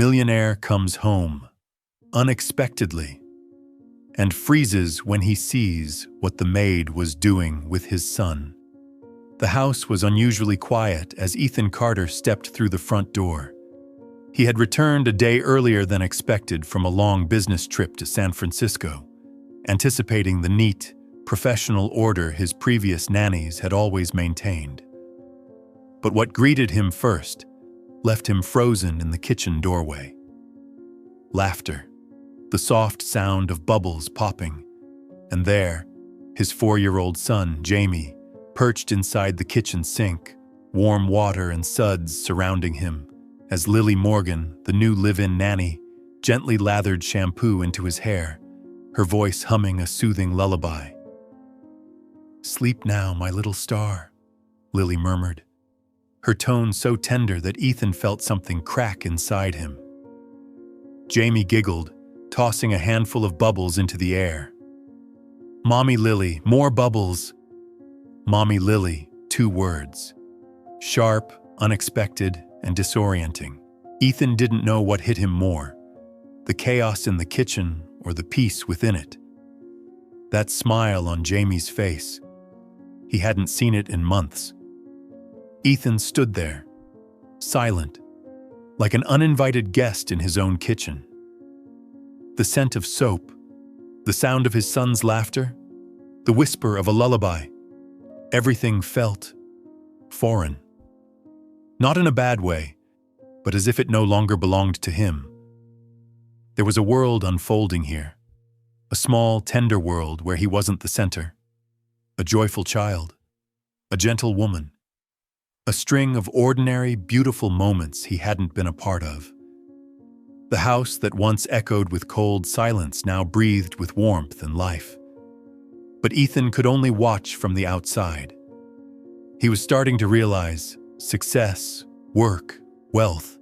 Millionaire comes home, unexpectedly, and freezes when he sees what the maid was doing with his son. The house was unusually quiet as Ethan Carter stepped through the front door. He had returned a day earlier than expected from a long business trip to San Francisco, anticipating the neat, professional order his previous nannies had always maintained. But what greeted him first left him frozen in the kitchen doorway. Laughter, the soft sound of bubbles popping, and there, his 4-year-old son, Jamie, perched inside the kitchen sink, warm water and suds surrounding him, as Lily Morgan, the new live-in nanny, gently lathered shampoo into his hair, her voice humming a soothing lullaby. "Sleep now, my little star," Lily murmured, her tone so tender that Ethan felt something crack inside him. Jamie giggled, tossing a handful of bubbles into the air. "Mommy Lily, more bubbles!" Mommy Lily, 2 words. Sharp, unexpected, and disorienting. Ethan didn't know what hit him more, the chaos in the kitchen or the peace within it. That smile on Jamie's face. He hadn't seen it in months. Ethan stood there, silent, like an uninvited guest in his own kitchen. The scent of soap, the sound of his son's laughter, the whisper of a lullaby. Everything felt foreign. Not in a bad way, but as if it no longer belonged to him. There was a world unfolding here, a small, tender world where he wasn't the center. A joyful child, a gentle woman, a string of ordinary, beautiful moments he hadn't been a part of. The house that once echoed with cold silence now breathed with warmth and life. But Ethan could only watch from the outside. He was starting to realize success, work, wealth,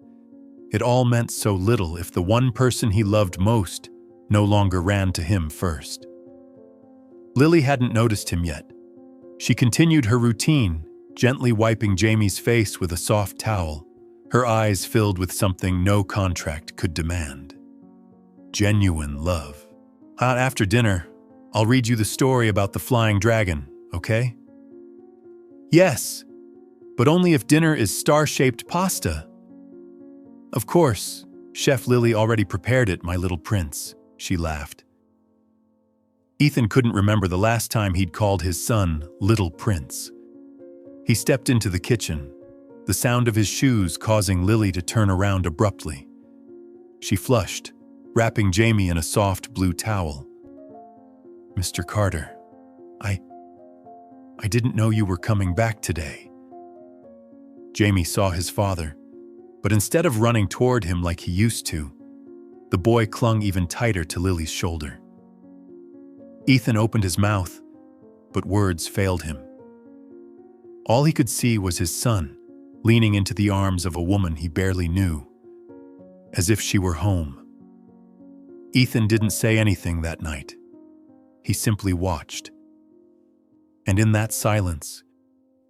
it all meant so little if the one person he loved most no longer ran to him first. Lily hadn't noticed him yet. She continued her routine, gently wiping Jamie's face with a soft towel, her eyes filled with something no contract could demand. Genuine love. After dinner, I'll read you the story about the flying dragon, okay? Yes, but only if dinner is star-shaped pasta. Of course, Chef Lily already prepared it, my little prince, she laughed. Ethan couldn't remember the last time he'd called his son Little Prince. He stepped into the kitchen, the sound of his shoes causing Lily to turn around abruptly. She flushed, wrapping Jamie in a soft blue towel. "Mr. Carter, I didn't know you were coming back today." Jamie saw his father, but instead of running toward him like he used to, the boy clung even tighter to Lily's shoulder. Ethan opened his mouth, but words failed him. All he could see was his son, leaning into the arms of a woman he barely knew, as if she were home. Ethan didn't say anything that night. He simply watched. And in that silence,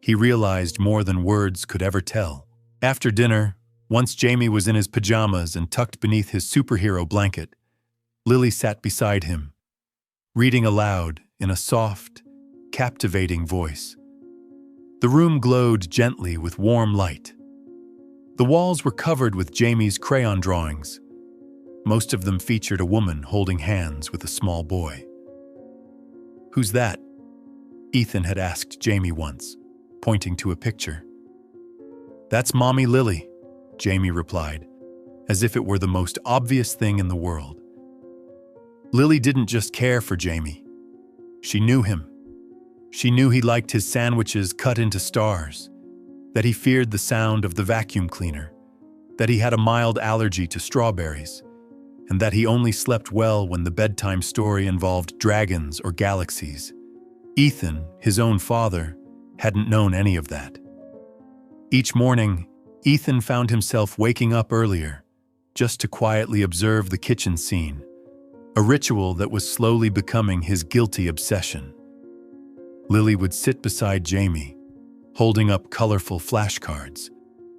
he realized more than words could ever tell. After dinner, once Jamie was in his pajamas and tucked beneath his superhero blanket, Lily sat beside him, reading aloud in a soft, captivating voice. The room glowed gently with warm light. The walls were covered with Jamie's crayon drawings. Most of them featured a woman holding hands with a small boy. "Who's that?" Ethan had asked Jamie once, pointing to a picture. "That's Mommy Lily," Jamie replied, as if it were the most obvious thing in the world. Lily didn't just care for Jamie. She knew him. She knew he liked his sandwiches cut into stars, that he feared the sound of the vacuum cleaner, that he had a mild allergy to strawberries, and that he only slept well when the bedtime story involved dragons or galaxies. Ethan, his own father, hadn't known any of that. Each morning, Ethan found himself waking up earlier, just to quietly observe the kitchen scene, a ritual that was slowly becoming his guilty obsession. Lily would sit beside Jamie, holding up colorful flashcards.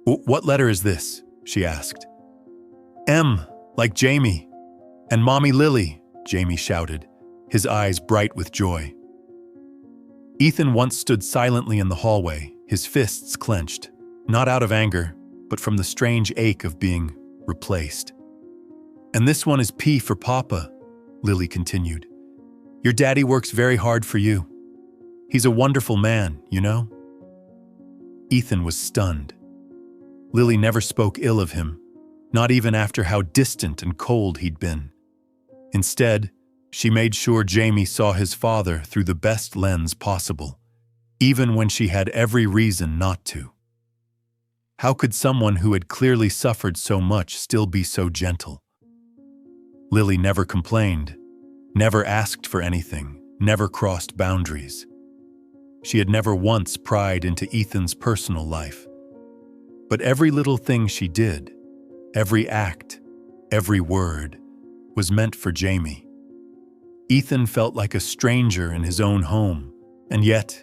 "What letter is this?" she asked. M, like Jamie. And Mommy Lily, Jamie shouted, his eyes bright with joy. Ethan once stood silently in the hallway, his fists clenched, not out of anger, but from the strange ache of being replaced. And this one is P for Papa, Lily continued. Your daddy works very hard for you. He's a wonderful man, you know? Ethan was stunned. Lily never spoke ill of him, not even after how distant and cold he'd been. Instead, she made sure Jamie saw his father through the best lens possible, even when she had every reason not to. How could someone who had clearly suffered so much still be so gentle? Lily never complained, never asked for anything, never crossed boundaries. She had never once pried into Ethan's personal life. But every little thing she did, every act, every word, was meant for Jamie. Ethan felt like a stranger in his own home, and yet,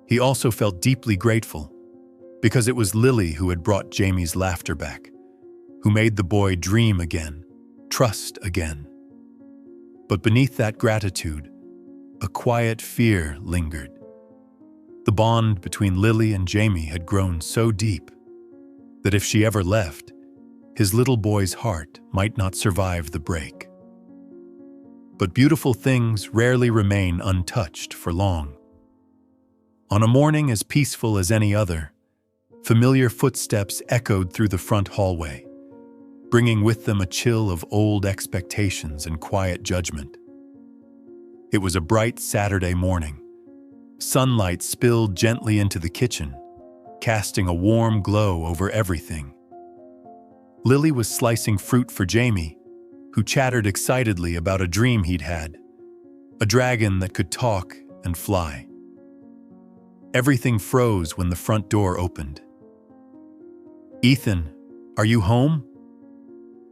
he also felt deeply grateful, because it was Lily who had brought Jamie's laughter back, who made the boy dream again, trust again. But beneath that gratitude, a quiet fear lingered. The bond between Lily and Jamie had grown so deep that if she ever left, his little boy's heart might not survive the break. But beautiful things rarely remain untouched for long. On a morning as peaceful as any other, familiar footsteps echoed through the front hallway, bringing with them a chill of old expectations and quiet judgment. It was a bright Saturday morning. Sunlight spilled gently into the kitchen, casting a warm glow over everything. Lily was slicing fruit for Jamie, who chattered excitedly about a dream he'd had, a dragon that could talk and fly. Everything froze when the front door opened. Ethan, are you home?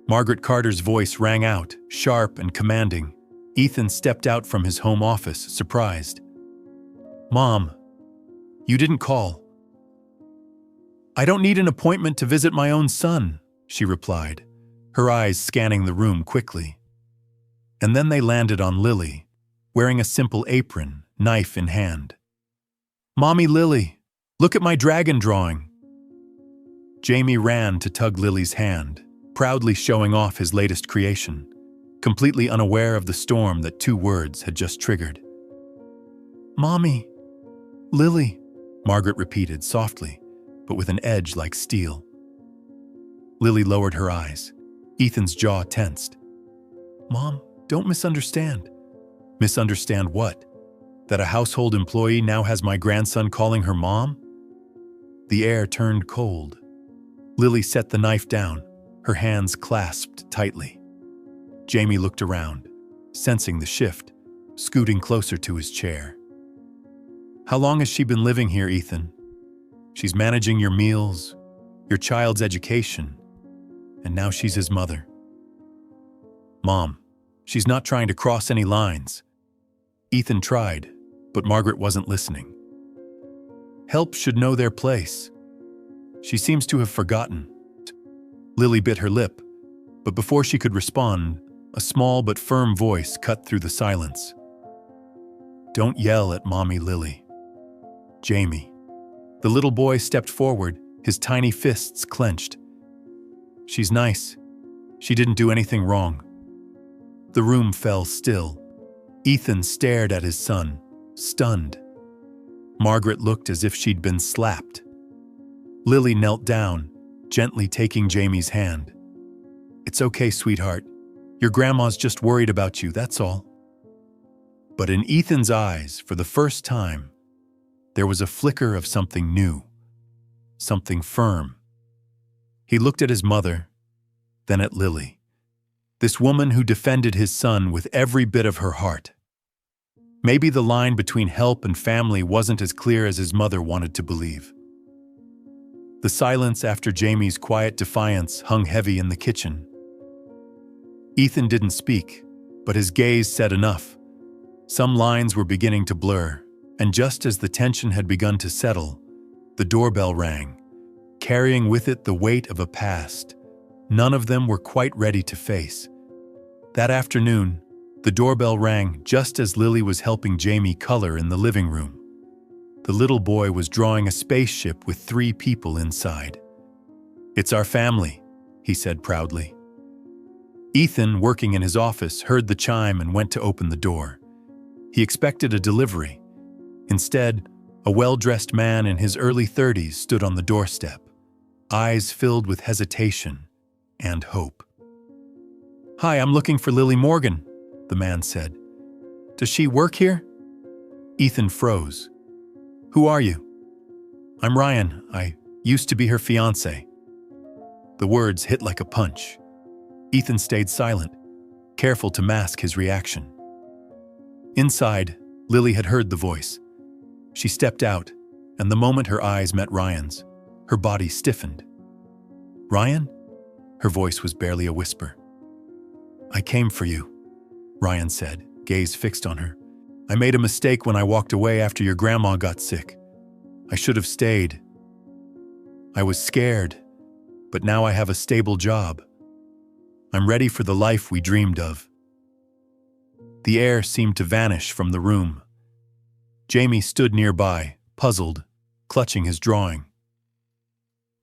Margaret Carter's voice rang out, sharp and commanding. Ethan stepped out from his home office, surprised. Mom, you didn't call. I don't need an appointment to visit my own son, she replied, her eyes scanning the room quickly. And then they landed on Lily, wearing a simple apron, knife in hand. Mommy Lily, look at my dragon drawing. Jamie ran to tug Lily's hand, proudly showing off his latest creation, completely unaware of the storm that 2 words had just triggered. Mommy, Lily, Margaret repeated softly, but with an edge like steel. Lily lowered her eyes. Ethan's jaw tensed. Mom, don't misunderstand. Misunderstand what? That a household employee now has my grandson calling her mom? The air turned cold. Lily set the knife down, her hands clasped tightly. Jamie looked around, sensing the shift, scooting closer to his chair. How long has she been living here, Ethan? She's managing your meals, your child's education, and now she's his mother. Mom, she's not trying to cross any lines. Ethan tried, but Margaret wasn't listening. Help should know their place. She seems to have forgotten. Lily bit her lip, but before she could respond, a small but firm voice cut through the silence. Don't yell at Mommy Lily. Jamie. The little boy stepped forward, his tiny fists clenched. She's nice. She didn't do anything wrong. The room fell still. Ethan stared at his son, stunned. Margaret looked as if she'd been slapped. Lily knelt down, gently taking Jamie's hand. It's okay, sweetheart. Your grandma's just worried about you, that's all. But in Ethan's eyes, for the first time, there was a flicker of something new, something firm. He looked at his mother, then at Lily, this woman who defended his son with every bit of her heart. Maybe the line between help and family wasn't as clear as his mother wanted to believe. The silence after Jamie's quiet defiance hung heavy in the kitchen. Ethan didn't speak, but his gaze said enough. Some lines were beginning to blur, and just as the tension had begun to settle, the doorbell rang, carrying with it the weight of a past, none of them were quite ready to face. That afternoon, the doorbell rang just as Lily was helping Jamie color in the living room. The little boy was drawing a spaceship with 3 people inside. "It's our family," he said proudly. Ethan, working in his office, heard the chime and went to open the door. He expected a delivery. Instead, a well-dressed man in his early 30s stood on the doorstep, eyes filled with hesitation and hope. "Hi, I'm looking for Lily Morgan," the man said. "Does she work here?" Ethan froze. "Who are you?" "I'm Ryan. I used to be her fiancé." The words hit like a punch. Ethan stayed silent, careful to mask his reaction. Inside, Lily had heard the voice. She stepped out, and the moment her eyes met Ryan's, her body stiffened. "Ryan?" Her voice was barely a whisper. "I came for you," Ryan said, gaze fixed on her. "I made a mistake when I walked away after your grandma got sick. I should have stayed. I was scared, but now I have a stable job. I'm ready for the life we dreamed of." The air seemed to vanish from the room. Jamie stood nearby, puzzled, clutching his drawing.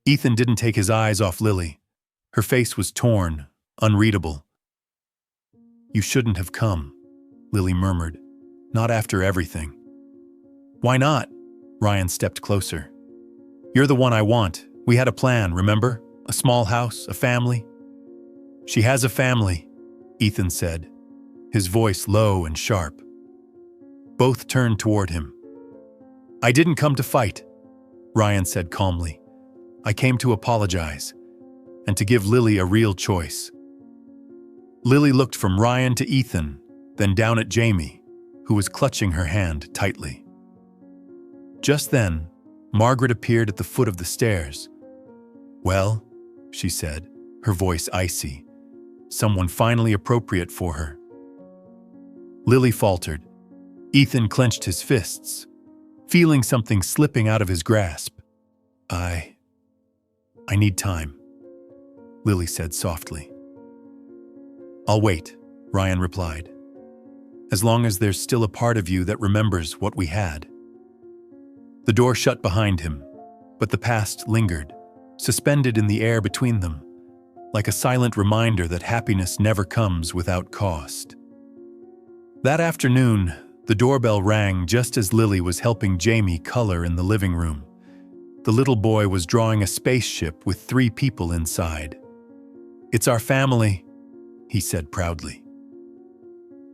Ethan didn't take his eyes off Lily. Her face was torn, unreadable. "You shouldn't have come," Lily murmured. "Not after everything." "Why not?" Ryan stepped closer. "You're the one I want. We had a plan, remember? A small house, a family." "She has a family," Ethan said, his voice low and sharp. Both turned toward him. "I didn't come to fight," Ryan said calmly. "I came to apologize, and to give Lily a real choice." Lily looked from Ryan to Ethan, then down at Jamie, who was clutching her hand tightly. Just then, Margaret appeared at the foot of the stairs. "Well," she said, her voice icy, "someone finally appropriate for her." Lily faltered. Ethan clenched his fists, feeling something slipping out of his grasp. I need time," Lily said softly. "I'll wait," Ryan replied, "as long as there's still a part of you that remembers what we had." The door shut behind him, but the past lingered, suspended in the air between them, like a silent reminder that happiness never comes without cost. That afternoon, the doorbell rang just as Lily was helping Jamie color in the living room. The little boy was drawing a spaceship with 3 people inside. "It's our family," he said proudly.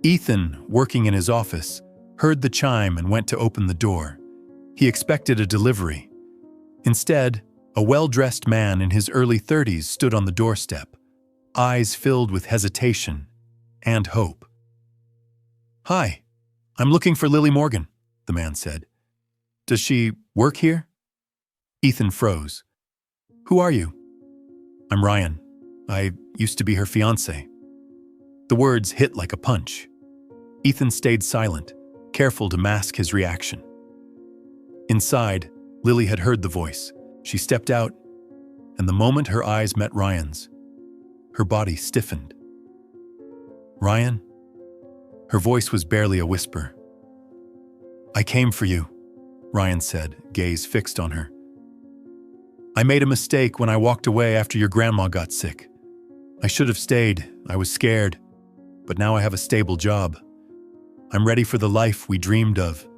Ethan, working in his office, heard the chime and went to open the door. He expected a delivery. Instead, a well-dressed man in his early 30s stood on the doorstep, eyes filled with hesitation and hope. "Hi, I'm looking for Lily Morgan," the man said. "Does she work here?" Ethan froze. "Who are you?" "I'm Ryan. I used to be her fiancé." The words hit like a punch. Ethan stayed silent, careful to mask his reaction. Inside, Lily had heard the voice. She stepped out, and the moment her eyes met Ryan's, her body stiffened. "Ryan?" Her voice was barely a whisper. "I came for you," Ryan said, gaze fixed on her. "I made a mistake when I walked away after your grandma got sick. I should have stayed. I was scared. But now I have a stable job. I'm ready for the life we dreamed of."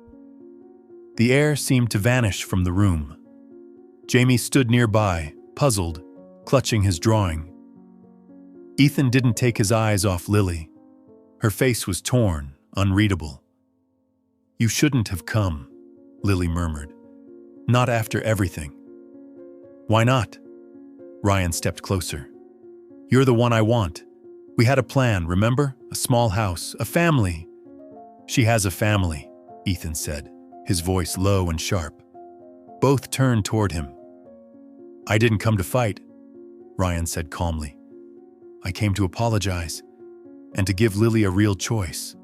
The air seemed to vanish from the room. Jamie stood nearby, puzzled, clutching his drawing. Ethan didn't take his eyes off Lily. Her face was torn, unreadable. "You shouldn't have come," Lily murmured. "Not after everything." "Why not?" Ryan stepped closer. "You're the one I want. We had a plan, remember? A small house, a family." "She has a family," Ethan said, his voice low and sharp. Both turned toward him. "I didn't come to fight," Ryan said calmly. "I came to apologize, and to give Lily a real choice."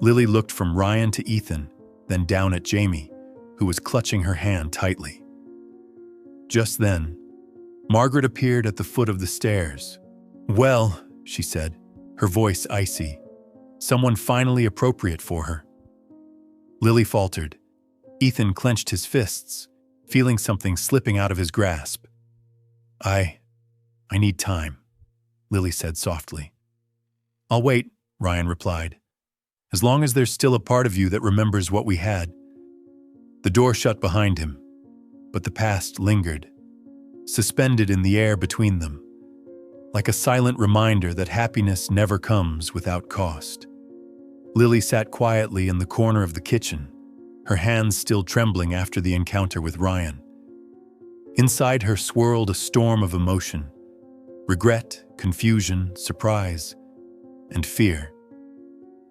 Lily looked from Ryan to Ethan, then down at Jamie, who was clutching her hand tightly. Just then, Margaret appeared at the foot of the stairs. "Well," she said, her voice icy. "Someone finally appropriate for her." Lily faltered. Ethan clenched his fists, feeling something slipping out of his grasp. I need time," Lily said softly. "I'll wait," Ryan replied. "As long as there's still a part of you that remembers what we had." The door shut behind him, but the past lingered, suspended in the air between them, like a silent reminder that happiness never comes without cost. Lily sat quietly in the corner of the kitchen, her hands still trembling after the encounter with Ryan. Inside her swirled a storm of emotion: regret, confusion, surprise, and fear.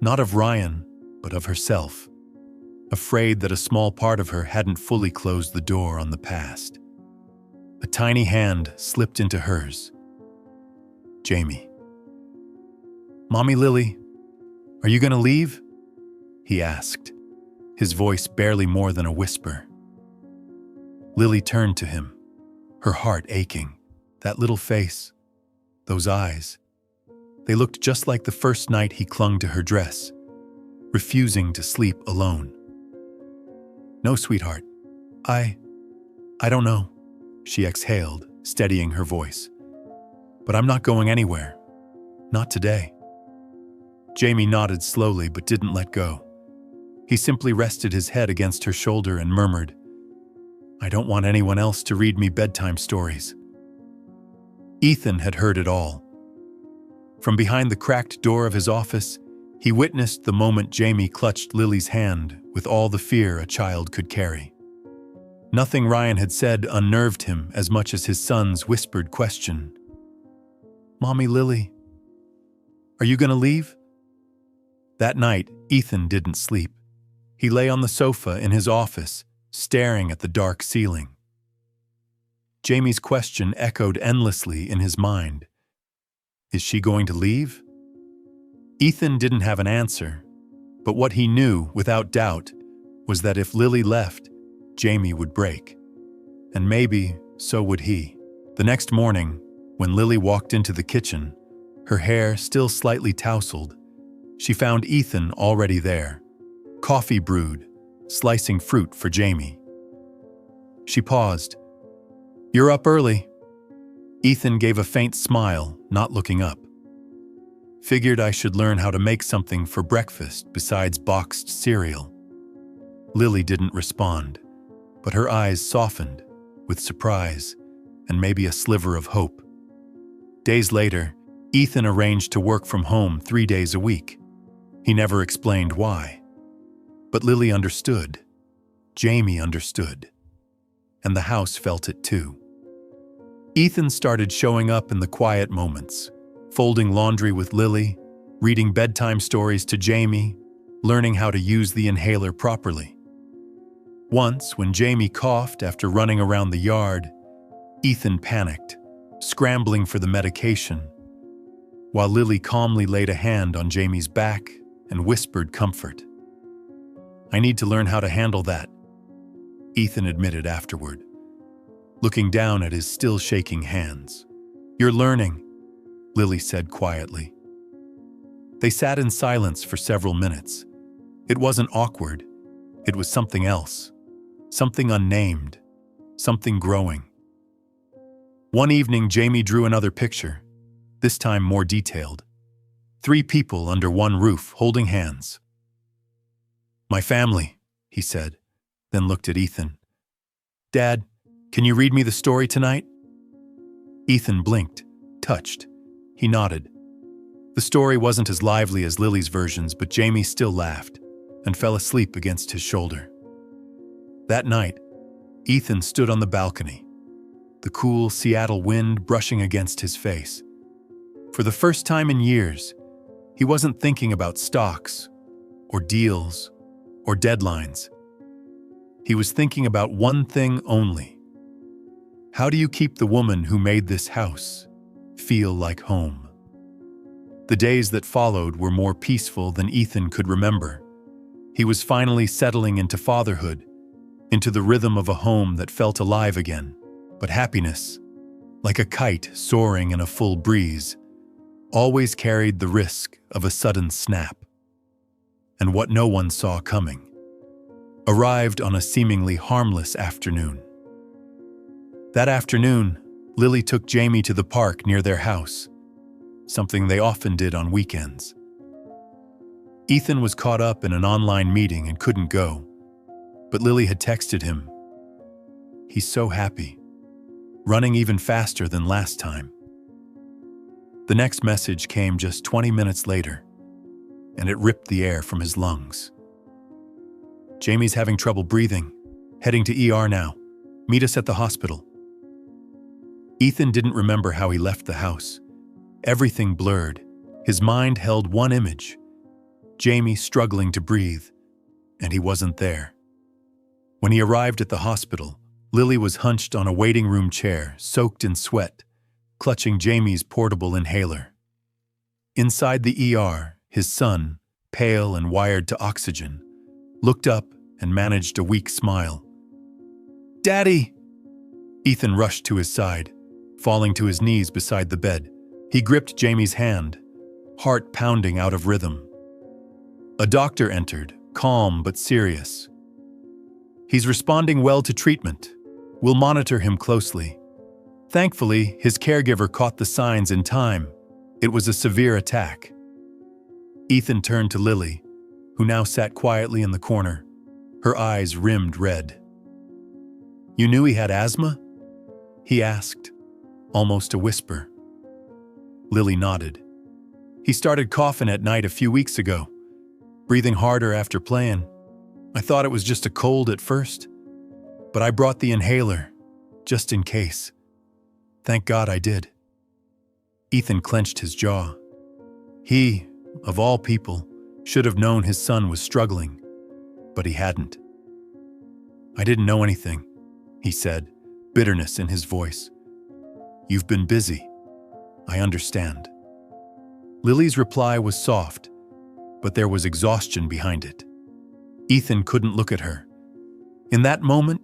Not of Ryan, but of herself, afraid that a small part of her hadn't fully closed the door on the past. A tiny hand slipped into hers. Jamie. "Mommy Lily, are you going to leave?" he asked, his voice barely more than a whisper. Lily turned to him, her heart aching. That little face, those eyes, they looked just like the first night he clung to her dress, refusing to sleep alone. "No, sweetheart. I don't know," she exhaled, steadying her voice. "But I'm not going anywhere. Not today." Jamie nodded slowly but didn't let go. He simply rested his head against her shoulder and murmured, "I don't want anyone else to read me bedtime stories." Ethan had heard it all. From behind the cracked door of his office, he witnessed the moment Jamie clutched Lily's hand with all the fear a child could carry. Nothing Ryan had said unnerved him as much as his son's whispered question. "Mommy Lily, are you going to leave?" That night, Ethan didn't sleep. He lay on the sofa in his office, staring at the dark ceiling. Jamie's question echoed endlessly in his mind. Is she going to leave? Ethan didn't have an answer, but what he knew, without doubt, was that if Lily left, Jamie would break. And maybe so would he. The next morning, when Lily walked into the kitchen, her hair still slightly tousled, she found Ethan already there, coffee brewed, slicing fruit for Jamie. She paused. "You're up early." Ethan gave a faint smile, not looking up. "Figured I should learn how to make something for breakfast besides boxed cereal." Lily didn't respond, but her eyes softened with surprise and maybe a sliver of hope. Days later, Ethan arranged to work from home 3 days a week. He never explained why. But Lily understood. Jamie understood. And the house felt it too. Ethan started showing up in the quiet moments, folding laundry with Lily, reading bedtime stories to Jamie, learning how to use the inhaler properly. Once, when Jamie coughed after running around the yard, Ethan panicked, scrambling for the medication, while Lily calmly laid a hand on Jamie's back and whispered comfort. "I need to learn how to handle that," Ethan admitted afterward, looking down at his still shaking hands. "You're learning," Lily said quietly. They sat in silence for several minutes. It wasn't awkward. It was something else. Something unnamed. Something growing. One evening, Jamie drew another picture, this time more detailed. 3 people under one roof, holding hands. "My family," he said, then looked at Ethan. "Dad, can you read me the story tonight?" Ethan blinked, touched. He nodded. The story wasn't as lively as Lily's versions, but Jamie still laughed and fell asleep against his shoulder. That night, Ethan stood on the balcony, the cool Seattle wind brushing against his face. For the first time in years, he wasn't thinking about stocks, or deals, or deadlines. He was thinking about one thing only. How do you keep the woman who made this house feel like home? The days that followed were more peaceful than Ethan could remember. He was finally settling into fatherhood, into the rhythm of a home that felt alive again. But happiness, like a kite soaring in a full breeze, always carried the risk of a sudden snap. And what no one saw coming arrived on a seemingly harmless afternoon. That afternoon, Lily took Jamie to the park near their house, something they often did on weekends. Ethan was caught up in an online meeting and couldn't go, but Lily had texted him. He's so happy, running even faster than last time. The next message came just 20 minutes later, and it ripped the air from his lungs. Jamie's having trouble breathing, heading to ER now. Meet us at the hospital. Ethan didn't remember how he left the house. Everything blurred. His mind held one image: Jamie struggling to breathe, and he wasn't there. When he arrived at the hospital, Lily was hunched on a waiting room chair, soaked in sweat, clutching Jamie's portable inhaler. Inside the ER, his son, pale and wired to oxygen, looked up and managed a weak smile. "Daddy!" Ethan rushed to his side, falling to his knees beside the bed. He gripped Jamie's hand, heart pounding out of rhythm. A doctor entered, calm but serious. "He's responding well to treatment. We'll monitor him closely." Thankfully, his caregiver caught the signs in time. It was a severe attack. Ethan turned to Lily, who now sat quietly in the corner, her eyes rimmed red. "You knew he had asthma?" he asked, almost a whisper. Lily nodded. "He started coughing at night a few weeks ago, breathing harder after playing. I thought it was just a cold at first, but I brought the inhaler, just in case. Thank God I did." Ethan clenched his jaw. He, of all people, should have known his son was struggling, but he hadn't. "I didn't know anything," he said, bitterness in his voice. "You've been busy. I understand." Lily's reply was soft, but there was exhaustion behind it. Ethan couldn't look at her. In that moment,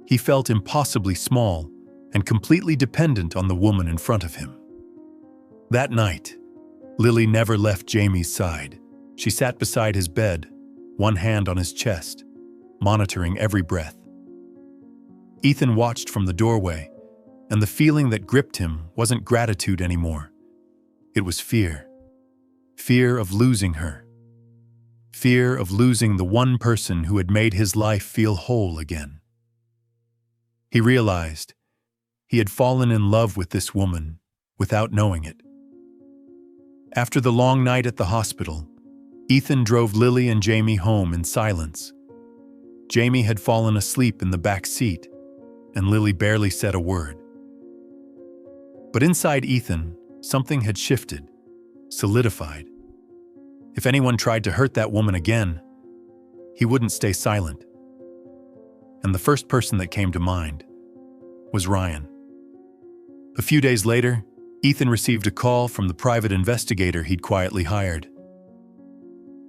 he felt impossibly small and completely dependent on the woman in front of him. That night, Lily never left Jamie's side. She sat beside his bed, one hand on his chest, monitoring every breath. Ethan watched from the doorway, and the feeling that gripped him wasn't gratitude anymore. It was fear. Fear of losing her. Fear of losing the one person who had made his life feel whole again. He realized he had fallen in love with this woman without knowing it. After the long night at the hospital, Ethan drove Lily and Jamie home in silence. Jamie had fallen asleep in the back seat, and Lily barely said a word. But inside Ethan, something had shifted, solidified. If anyone tried to hurt that woman again, he wouldn't stay silent. And the first person that came to mind was Ryan. A few days later, Ethan received a call from the private investigator he'd quietly hired.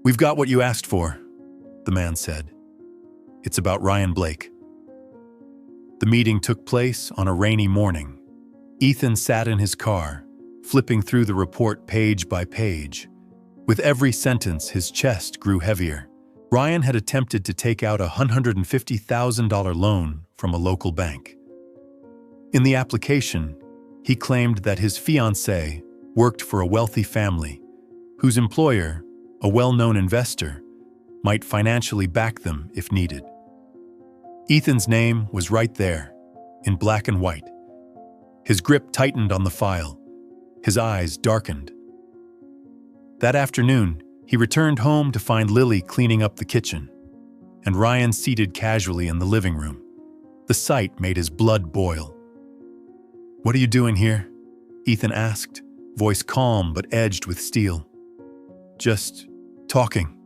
"We've got what you asked for," the man said. "It's about Ryan Blake." The meeting took place on a rainy morning. Ethan sat in his car, flipping through the report page by page. With every sentence, his chest grew heavier. Ryan had attempted to take out a $150,000 loan from a local bank. In the application, he claimed that his fiancé worked for a wealthy family, whose employer, a well-known investor, might financially back them if needed. Ethan's name was right there, in black and white. His grip tightened on the file. His eyes darkened. That afternoon, he returned home to find Lily cleaning up the kitchen, and Ryan seated casually in the living room. The sight made his blood boil. "What are you doing here?" Ethan asked, voice calm but edged with steel. "Just talking,"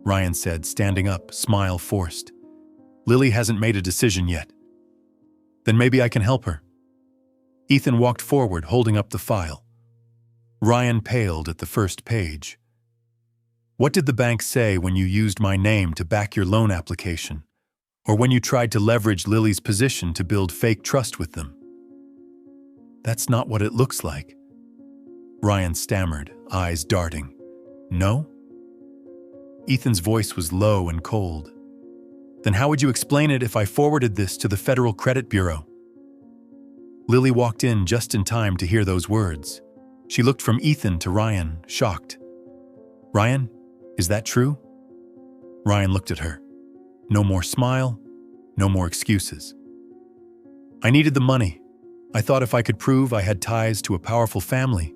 Ryan said, standing up, smile forced. "Lily hasn't made a decision yet." "Then maybe I can help her." Ethan walked forward, holding up the file. Ryan paled at the first page. "What did the bank say when you used my name to back your loan application, or when you tried to leverage Lily's position to build fake trust with them?" That's not what it looks like. Ryan stammered, eyes darting. No? Ethan's voice was low and cold. Then how would you explain it if I forwarded this to the Federal Credit Bureau? Lily walked in just in time to hear those words. She looked from Ethan to Ryan, shocked. Ryan, is that true? Ryan looked at her. No more smile, no more excuses. I needed the money. I thought if I could prove I had ties to a powerful family,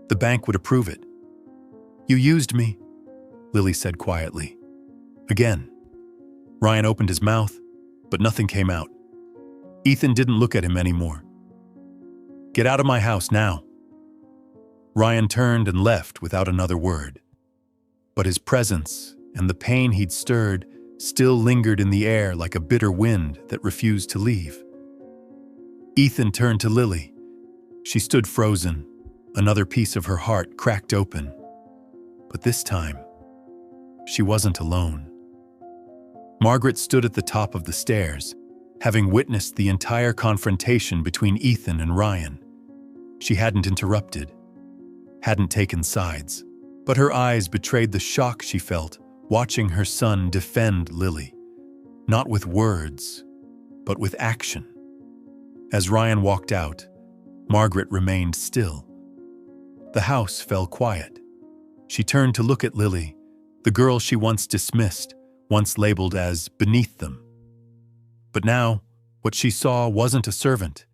the bank would approve it. You used me, Lily said quietly. Again. Ryan opened his mouth, but nothing came out. Ethan didn't look at him anymore. Get out of my house now. Ryan turned and left without another word. But his presence and the pain he'd stirred still lingered in the air like a bitter wind that refused to leave. Ethan turned to Lily. She stood frozen, another piece of her heart cracked open. But this time, she wasn't alone. Margaret stood at the top of the stairs, having witnessed the entire confrontation between Ethan and Ryan. She hadn't interrupted, hadn't taken sides, but her eyes betrayed the shock she felt watching her son defend Lily, not with words, but with action. As Ryan walked out, Margaret remained still. The house fell quiet. She turned to look at Lily, the girl she once dismissed, once labeled as beneath them. But now, what she saw wasn't a servant.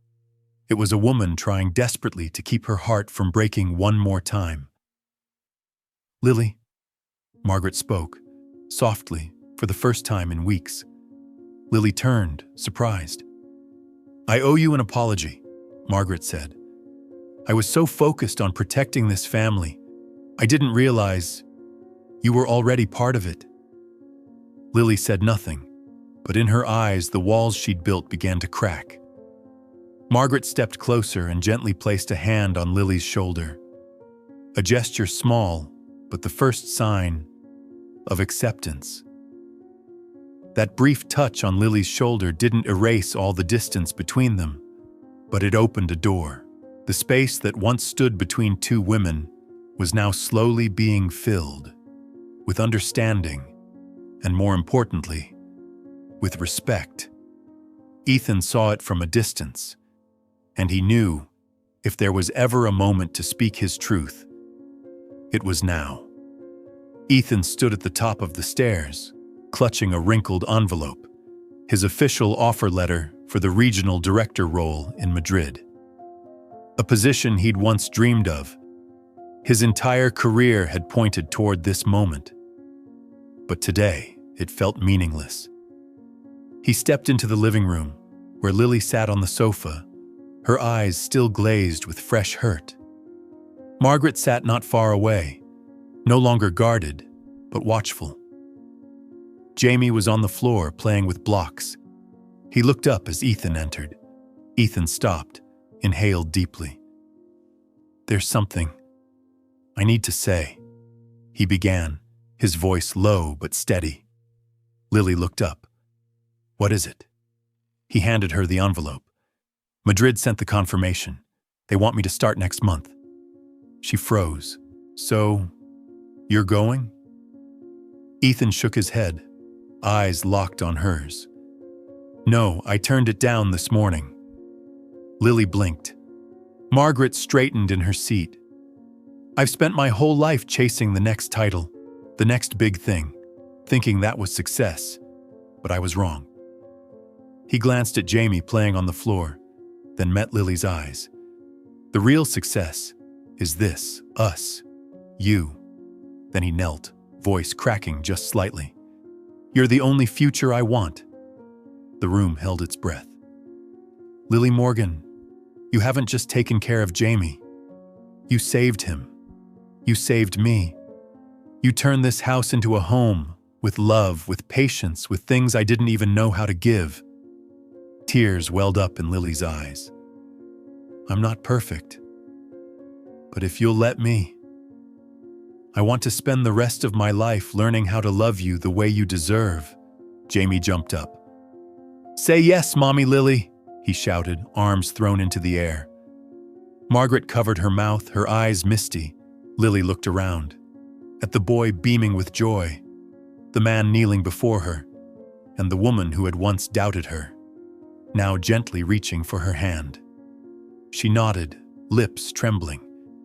It was a woman trying desperately to keep her heart from breaking one more time. Lily, Margaret spoke, softly, for the first time in weeks. Lily turned, surprised. I owe you an apology, Margaret said. I was so focused on protecting this family, I didn't realize you were already part of it. Lily said nothing, but in her eyes the walls she'd built began to crack. Margaret stepped closer and gently placed a hand on Lily's shoulder. A gesture small, but the first sign of acceptance. That brief touch on Lily's shoulder didn't erase all the distance between them, but it opened a door. The space that once stood between two women was now slowly being filled with understanding, and more importantly, with respect. Ethan saw it from a distance, and he knew if there was ever a moment to speak his truth, it was now. Ethan stood at the top of the stairs, clutching a wrinkled envelope, his official offer letter for the regional director role in Madrid. A position he'd once dreamed of. His entire career had pointed toward this moment. But today, it felt meaningless. He stepped into the living room, where Lily sat on the sofa, her eyes still glazed with fresh hurt. Margaret sat not far away, no longer guarded, but watchful. Jamie was on the floor playing with blocks. He looked up as Ethan entered. Ethan stopped, inhaled deeply. There's something I need to say, he began, his voice low but steady. Lily looked up. What is it? He handed her the envelope. Madrid sent the confirmation. They want me to start next month. She froze. So, you're going? Ethan shook his head, eyes locked on hers. No, I turned it down this morning. Lily blinked. Margaret straightened in her seat. I've spent my whole life chasing the next title, the next big thing, thinking that was success, but I was wrong. He glanced at Jamie playing on the floor, then met Lily's eyes. The real success is this, us, you. Then he knelt, voice cracking just slightly. You're the only future I want. The room held its breath. Lily Morgan, you haven't just taken care of Jamie. You saved him. You saved me. You turned this house into a home, with love, with patience, with things I didn't even know how to give. Tears welled up in Lily's eyes. I'm not perfect. But if you'll let me, I want to spend the rest of my life learning how to love you the way you deserve. Jamie jumped up. Say yes, Mommy Lily, he shouted, arms thrown into the air. Margaret covered her mouth, her eyes misty. Lily looked around, at the boy beaming with joy, the man kneeling before her, and the woman who had once doubted her, now gently reaching for her hand. She nodded, lips trembling.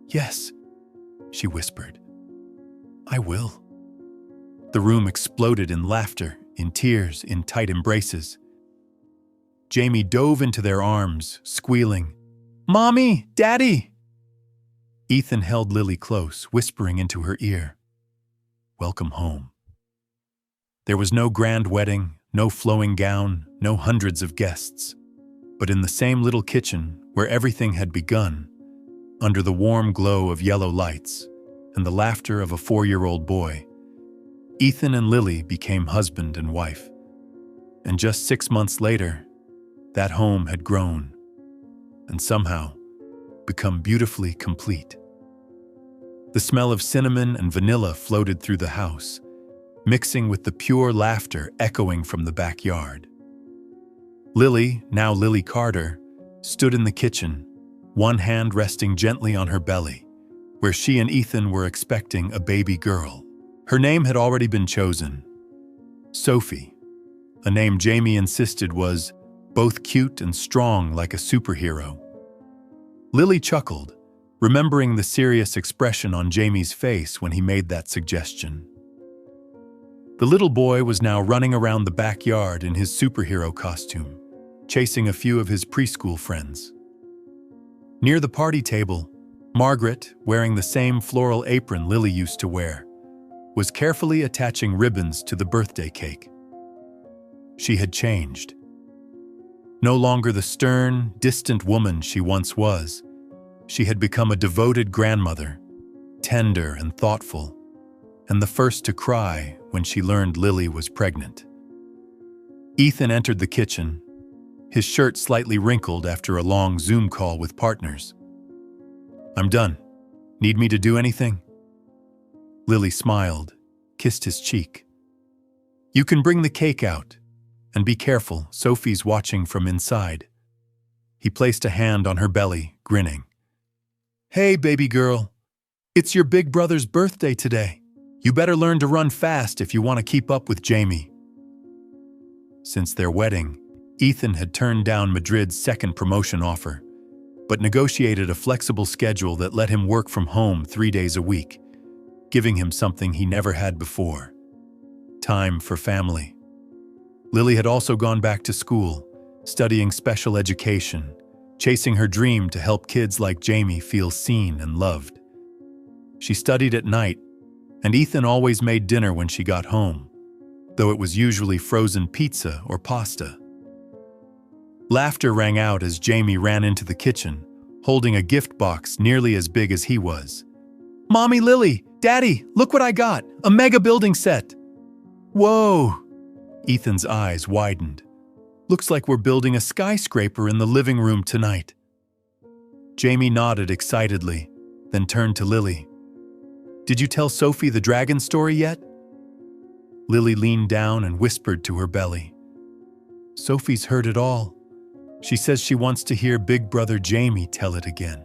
"Yes," she whispered. "I will." The room exploded in laughter, in tears, in tight embraces. Jamie dove into their arms, squealing, "Mommy! Daddy!" Ethan held Lily close, whispering into her ear, "Welcome home." There was no grand wedding, no flowing gown, no hundreds of guests. But in the same little kitchen where everything had begun, under the warm glow of yellow lights and the laughter of a 4-year-old boy, Ethan and Lily became husband and wife. And just 6 months later, that home had grown and somehow become beautifully complete. The smell of cinnamon and vanilla floated through the house, mixing with the pure laughter echoing from the backyard. Lily, now Lily Carter, stood in the kitchen, one hand resting gently on her belly, where she and Ethan were expecting a baby girl. Her name had already been chosen, Sophie, a name Jamie insisted was both cute and strong like a superhero. Lily chuckled, remembering the serious expression on Jamie's face when he made that suggestion. The little boy was now running around the backyard in his superhero costume, chasing a few of his preschool friends. Near the party table, Margaret, wearing the same floral apron Lily used to wear, was carefully attaching ribbons to the birthday cake. She had changed. No longer the stern, distant woman she once was, she had become a devoted grandmother, tender and thoughtful, and the first to cry when she learned Lily was pregnant. Ethan entered the kitchen, his shirt slightly wrinkled after a long Zoom call with partners. "I'm done. Need me to do anything?" Lily smiled, kissed his cheek. "You can bring the cake out. And be careful, Sophie's watching from inside." He placed a hand on her belly, grinning. "Hey, baby girl. It's your big brother's birthday today. You better learn to run fast if you want to keep up with Jamie." Since their wedding, Ethan had turned down Madrid's second promotion offer, but negotiated a flexible schedule that let him work from home 3 days a week, giving him something he never had before: time for family. Lily had also gone back to school, studying special education, chasing her dream to help kids like Jamie feel seen and loved. She studied at night, and Ethan always made dinner when she got home, though it was usually frozen pizza or pasta. Laughter rang out as Jamie ran into the kitchen, holding a gift box nearly as big as he was. "Mommy, Lily, Daddy, look what I got! A mega building set!" "Whoa!" Ethan's eyes widened. "Looks like we're building a skyscraper in the living room tonight." Jamie nodded excitedly, then turned to Lily. "Did you tell Sophie the dragon story yet?" Lily leaned down and whispered to her belly. "Sophie's heard it all. She says she wants to hear Big Brother Jamie tell it again."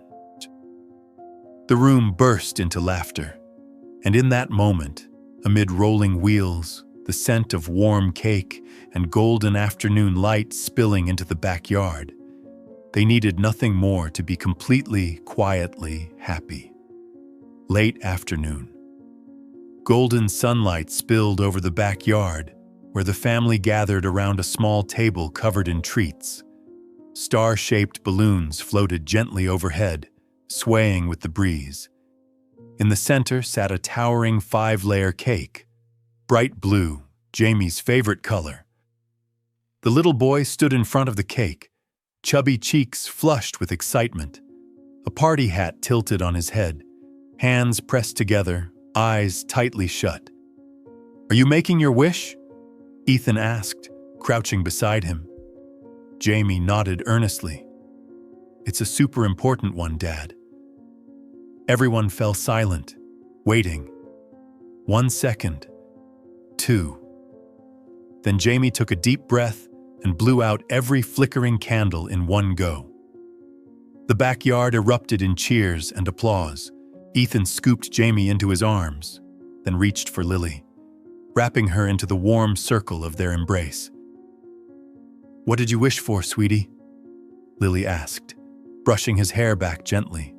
The room burst into laughter, and in that moment, amid rolling wheels, the scent of warm cake, and golden afternoon light spilling into the backyard, they needed nothing more to be completely, quietly happy. Late afternoon. Golden sunlight spilled over the backyard, where the family gathered around a small table covered in treats. Star-shaped balloons floated gently overhead, swaying with the breeze. In the center sat a towering 5-layer cake, bright blue, Jamie's favorite color. The little boy stood in front of the cake, chubby cheeks flushed with excitement, a party hat tilted on his head, hands pressed together, eyes tightly shut. "Are you making your wish?" Ethan asked, crouching beside him. Jamie nodded earnestly. "It's a super important one, Dad." Everyone fell silent, waiting. 1 second. 2. Then Jamie took a deep breath and blew out every flickering candle in one go. The backyard erupted in cheers and applause. Ethan scooped Jamie into his arms, then reached for Lily, wrapping her into the warm circle of their embrace. "What did you wish for, sweetie?" Lily asked, brushing his hair back gently.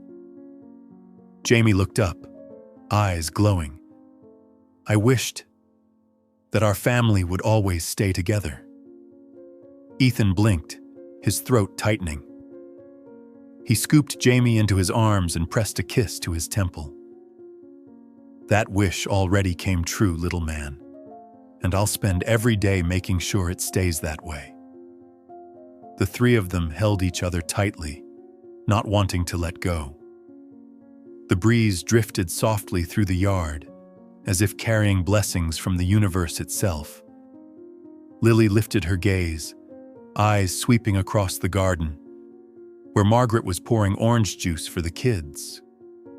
Jamie looked up, eyes glowing. "I wished that our family would always stay together." Ethan blinked, his throat tightening. He scooped Jamie into his arms and pressed a kiss to his temple. "That wish already came true, little man, and I'll spend every day making sure it stays that way." The three of them held each other tightly, not wanting to let go. The breeze drifted softly through the yard, as if carrying blessings from the universe itself. Lily lifted her gaze, eyes sweeping across the garden, where Margaret was pouring orange juice for the kids,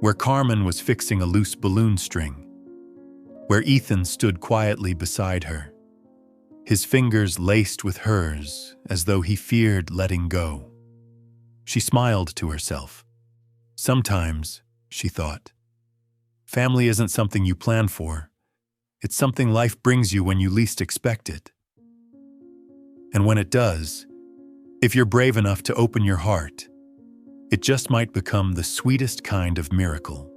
where Carmen was fixing a loose balloon string, where Ethan stood quietly beside her, his fingers laced with hers as though he feared letting go. She smiled to herself. Sometimes, she thought, family isn't something you plan for. It's something life brings you when you least expect it. And when it does, if you're brave enough to open your heart, it just might become the sweetest kind of miracle.